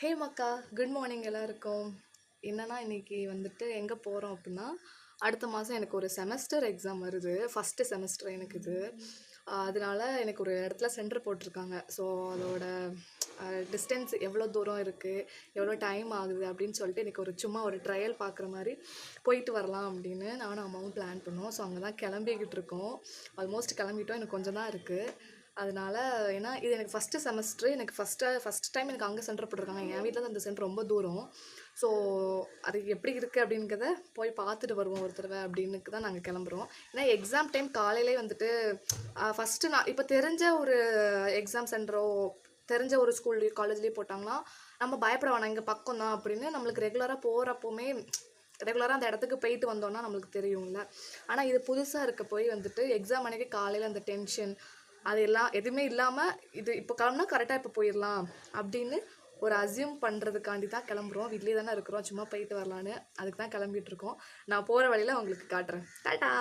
ஹே மக்கா, good morning எல்லாருக்கும். என்னன்னா இன்னைக்கு வந்துட்டு எங்கே போகிறோம் அப்படின்னா, அடுத்த மாதம் எனக்கு ஒரு செமஸ்டர் எக்ஸாம் வருது. ஃபஸ்ட்டு செமஸ்டர் எனக்கு இது. அதனால எனக்கு ஒரு இடத்துல சென்டர் போட்டிருக்காங்க. ஸோ அதோட டிஸ்டன்ஸ் எவ்வளோ தூரம் இருக்குது, எவ்வளோ டைம் ஆகுது அப்படின்னு சொல்லிட்டு எனக்கு சும்மா ஒரு ட்ரையல் பார்க்குற மாதிரி போயிட்டு வரலாம் அப்படின்னு நானும் அம்மாவும் பிளான் பண்ணோம். ஸோ அங்கே தான் கிளம்பிக்கிட்டு இருக்கோம். ஆல்மோஸ்ட் கிளம்பிட்டோம், எனக்கு கொஞ்சம் தான் இருக்குது. அதனால ஏன்னா இது எனக்கு ஃபஸ்ட்டு செமஸ்ட்ரு, எனக்கு ஃபஸ்ட் டைம் எனக்கு அங்கே சென்டர் போட்டிருக்காங்க. என் வீட்டில் தான் அந்த சென்டர் ரொம்ப தூரம். ஸோ அது எப்படி இருக்குது அப்படிங்கிறத போய் பார்த்துட்டு வருவோம் ஒரு தடவை அப்படின்னுக்கு தான் நாங்கள் கிளம்புறோம். ஏன்னா எக்ஸாம் டைம் காலையிலே வந்துட்டு ஃபஸ்ட்டு நான் இப்போ தெரிஞ்ச ஒரு எக்ஸாம் சென்டரோ தெரிஞ்ச ஒரு ஸ்கூல்லையோ காலேஜ்லேயோ போட்டாங்கன்னா நம்ம பயப்பட வேணாம், இங்கே பக்கம் தான் அப்படின்னு நம்மளுக்கு ரெகுலராக போகிறப்போமே ரெகுலராக அந்த இடத்துக்கு போயிட்டு வந்தோன்னா நம்மளுக்கு தெரியும்ல. ஆனால் இது புதுசாக இருக்க போய் வந்துட்டு எக்ஸாம் அன்றைக்கி காலையில் அந்த டென்ஷன் அது எல்லாம் எதுவுமே இல்லாமல் இது இப்போ கிளம்புனா கரெக்டாக இப்போ போயிடலாம் அப்படின்னு ஒரு அசியூம் பண்ணுறதுக்காண்டி தான் கிளம்புறோம். வீட்லேயே தானே இருக்கிறோம், சும்மா போயிட்டு வரலான்னு அதுக்கு தான் கிளம்பிட்டு இருக்கோம். நான் போகிற வழியில் உங்களுக்கு காட்டுறேன். டாட்டா.